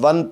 1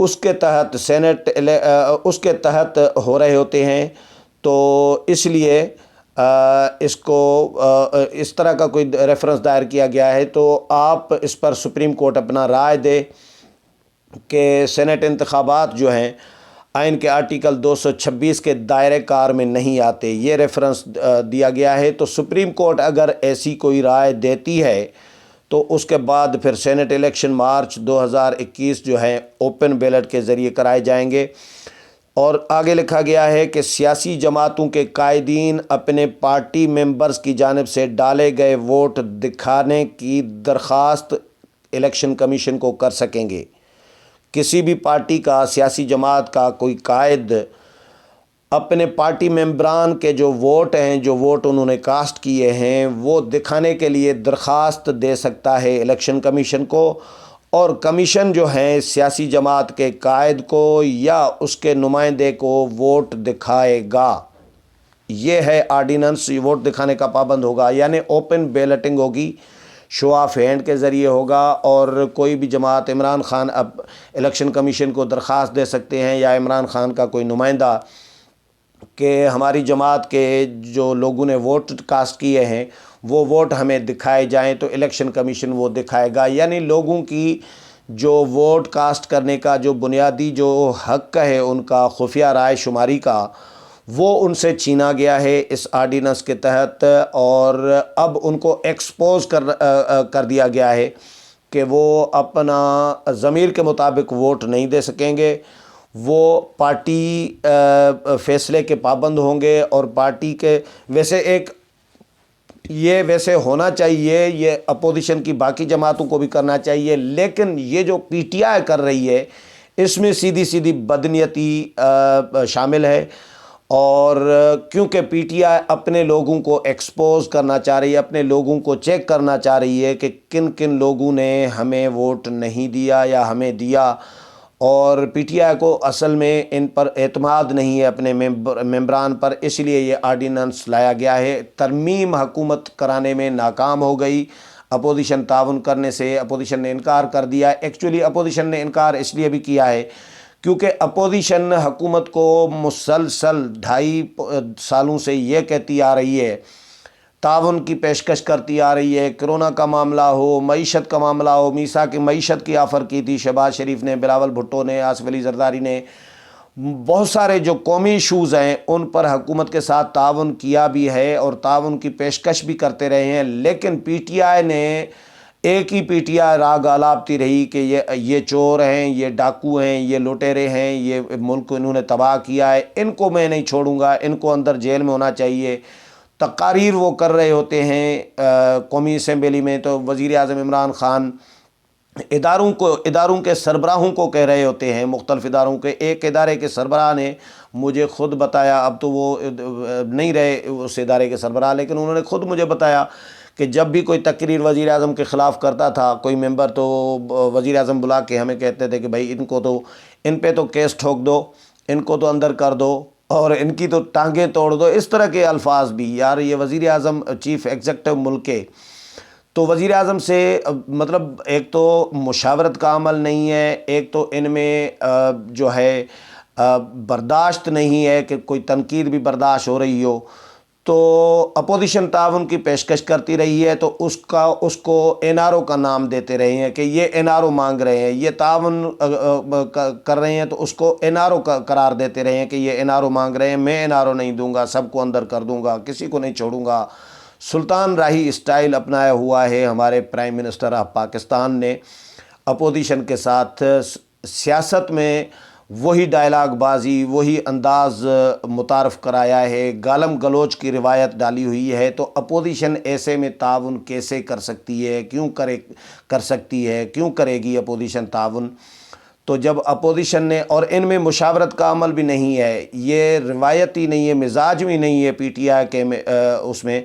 اس کے تحت اس کے تحت ہو رہے ہوتے ہیں، تو اس لیے اس کو اس طرح کا کوئی ریفرنس دائر کیا گیا ہے، تو آپ اس پر سپریم کورٹ اپنا رائے دے کہ سینٹ انتخابات جو ہیں آئین کے آرٹیکل 226 کے دائرہ کار میں نہیں آتے، یہ ریفرنس دیا گیا ہے۔ تو سپریم کورٹ اگر ایسی کوئی رائے دیتی ہے تو اس کے بعد پھر سینٹ الیکشن مارچ 2021 جو ہے اوپن بیلٹ کے ذریعے کرائے جائیں گے۔ اور آگے لکھا گیا ہے کہ سیاسی جماعتوں کے قائدین اپنے پارٹی ممبرز کی جانب سے ڈالے گئے ووٹ دکھانے کی درخواست الیکشن کمیشن کو کر سکیں گے۔ کسی بھی پارٹی کا، سیاسی جماعت کا کوئی قائد اپنے پارٹی ممبران کے جو ووٹ ہیں، جو ووٹ انہوں نے کاسٹ کیے ہیں، وہ دکھانے کے لیے درخواست دے سکتا ہے الیکشن کمیشن کو، اور کمیشن جو ہے سیاسی جماعت کے قائد کو یا اس کے نمائندے کو ووٹ دکھائے گا۔ یہ ہے آرڈیننس، یہ ووٹ دکھانے کا پابند ہوگا، یعنی اوپن بیلٹنگ ہوگی، شو آف ہینڈ کے ذریعے ہوگا، اور کوئی بھی جماعت، عمران خان اب الیکشن کمیشن کو درخواست دے سکتے ہیں یا عمران خان کا کوئی نمائندہ کہ ہماری جماعت کے جو لوگوں نے ووٹ کاسٹ کیے ہیں وہ ووٹ ہمیں دکھائے جائیں، تو الیکشن کمیشن وہ دکھائے گا۔ یعنی لوگوں کی جو ووٹ کاسٹ کرنے کا جو بنیادی جو حق ہے ان کا، خفیہ رائے شماری کا، وہ ان سے چھینا گیا ہے اس آرڈیننس کے تحت، اور اب ان کو ایکسپوز کر دیا گیا ہے کہ وہ اپنا ضمیر کے مطابق ووٹ نہیں دے سکیں گے، وہ پارٹی فیصلے کے پابند ہوں گے، اور پارٹی کے ویسے ہونا چاہیے، یہ اپوزیشن کی باقی جماعتوں کو بھی کرنا چاہیے، لیکن یہ جو پی ٹی آئی کر رہی ہے اس میں سیدھی بدنیتی شامل ہے، اور کیونکہ پی ٹی آئی اپنے لوگوں کو ایکسپوز کرنا چاہ رہی ہے، اپنے لوگوں کو چیک کرنا چاہ رہی ہے کہ کن کن لوگوں نے ہمیں ووٹ نہیں دیا یا ہمیں دیا، اور پی ٹی آئی کو اصل میں ان پر اعتماد نہیں ہے اپنے ممبران پر، اس لیے یہ آرڈیننس لایا گیا ہے۔ ترمیم حکومت کرانے میں ناکام ہو گئی، اپوزیشن تعاون کرنے سے اپوزیشن نے انکار کر دیا۔ ایکچولی اپوزیشن نے انکار اس لیے بھی کیا ہے کیونکہ اپوزیشن حکومت کو مسلسل 2.5 سالوں سے یہ کہتی آ رہی ہے، تعاون کی پیشکش کرتی آ رہی ہے، کرونا کا معاملہ ہو، معیشت کا معاملہ ہو، میثاق کی معیشت کی آفر کی تھی شہباز شریف نے، بلاول بھٹو نے، آصف علی زرداری نے، بہت سارے جو قومی ایشوز ہیں ان پر حکومت کے ساتھ تعاون کیا بھی ہے اور تعاون کی پیشکش بھی کرتے رہے ہیں، لیکن پی ٹی آئی نے ایک ہی پی ٹی آئی راگ آلاپتی رہی کہ یہ چور ہیں، یہ ڈاکو ہیں، یہ لٹیرے ہیں، یہ ملک انہوں نے تباہ کیا ہے، ان کو میں نہیں چھوڑوں گا، ان کو اندر جیل میں ہونا چاہیے۔ تقاریر وہ کر رہے ہوتے ہیں قومی اسمبلی میں، تو وزیر اعظم عمران خان اداروں کے سربراہوں کو کہہ رہے ہوتے ہیں، مختلف اداروں کے، ایک ادارے کے سربراہ نے مجھے خود بتایا، اب تو وہ نہیں رہے اس ادارے کے سربراہ، لیکن انہوں نے خود مجھے بتایا کہ جب بھی کوئی تقریر وزیر اعظم کے خلاف کرتا تھا کوئی ممبر، تو وزیر اعظم بلا کے ہمیں کہتے تھے کہ بھائی ان پہ تو کیس ٹھوک دو، ان کو تو اندر کر دو، اور ان کی تو ٹانگیں توڑ دو، اس طرح کے الفاظ بھی۔ یار یہ وزیر اعظم چیف ایگزیکٹو ملک کے، تو وزیر اعظم سے مطلب ایک تو مشاورت کا عمل نہیں ہے، ایک تو ان میں جو ہے برداشت نہیں ہے کہ کوئی تنقید بھی برداشت ہو رہی ہو، تو اپوزیشن تعاون کی پیشکش کرتی رہی ہے، تو اس کو این آر او کا نام دیتے رہے ہیں کہ یہ این آر او مانگ رہے ہیں، یہ تعاون کر رہے ہیں، تو اس کو این آر او کا قرار دیتے رہے ہیں کہ یہ این آر او مانگ رہے ہیں، میں این آر او نہیں دوں گا، سب کو اندر کر دوں گا، کسی کو نہیں چھوڑوں گا۔ سلطان راہی اسٹائل اپنایا ہوا ہے ہمارے پرائم منسٹر آف پاکستان نے، اپوزیشن کے ساتھ سیاست میں وہی ڈائلاگ بازی، وہی انداز متعارف کرایا ہے، گالم گلوچ کی روایت ڈالی ہوئی ہے، تو اپوزیشن ایسے میں تعاون کیسے کر سکتی ہے، کر سکتی ہے، کیوں کرے گی اپوزیشن تعاون؟ تو جب اپوزیشن نے، اور ان میں مشاورت کا عمل بھی نہیں ہے، یہ روایتی نہیں ہے، مزاج بھی نہیں ہے پی ٹی آئی کے اس میں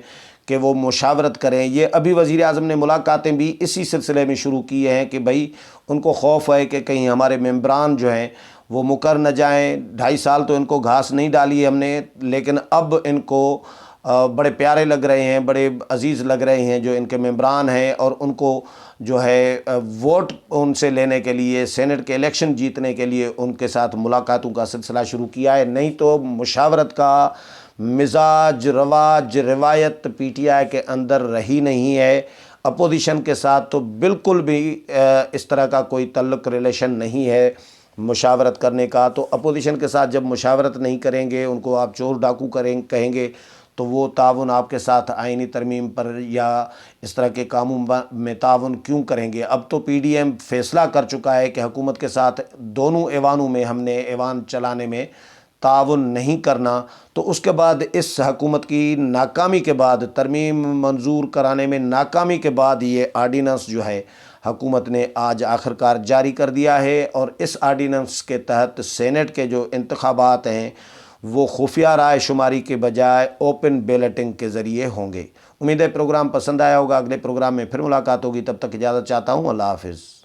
کہ وہ مشاورت کریں۔ یہ ابھی وزیر اعظم نے ملاقاتیں بھی اسی سلسلے میں شروع کی ہیں کہ بھائی ان کو خوف ہے کہ کہیں ہمارے ممبران جو ہیں وہ مکر نہ جائیں، 2.5 سال تو ان کو گھاس نہیں ڈالی ہم نے، لیکن اب ان کو بڑے پیارے لگ رہے ہیں، بڑے عزیز لگ رہے ہیں جو ان کے ممبران ہیں، اور ان کو جو ہے ووٹ ان سے لینے کے لیے، سینٹ کے الیکشن جیتنے کے لیے ان کے ساتھ ملاقاتوں کا سلسلہ شروع کیا ہے۔ نہیں تو مشاورت کا مزاج، رواج، روایت پی ٹی آئی کے اندر رہی نہیں ہے۔ اپوزیشن کے ساتھ تو بالکل بھی اس طرح کا کوئی تعلق، ریلیشن نہیں ہے مشاورت کرنے کا۔ تو اپوزیشن کے ساتھ جب مشاورت نہیں کریں گے، ان کو آپ چور ڈاکو کہیں گے، تو وہ تعاون آپ کے ساتھ آئینی ترمیم پر یا اس طرح کے کاموں میں تعاون کیوں کریں گے؟ اب تو پی ڈی ایم فیصلہ کر چکا ہے کہ حکومت کے ساتھ دونوں ایوانوں میں ہم نے ایوان چلانے میں تعاون نہیں کرنا۔ تو اس کے بعد اس حکومت کی ناکامی کے بعد، ترمیم منظور کرانے میں ناکامی کے بعد، یہ آرڈیننس جو ہے حکومت نے آج آخرکار جاری کر دیا ہے، اور اس آرڈیننس کے تحت سینٹ کے جو انتخابات ہیں وہ خفیہ رائے شماری کے بجائے اوپن بیلٹنگ کے ذریعے ہوں گے۔ امید ہے پروگرام پسند آیا ہوگا۔ اگلے پروگرام میں پھر ملاقات ہوگی، تب تک اجازت چاہتا ہوں۔ اللہ حافظ۔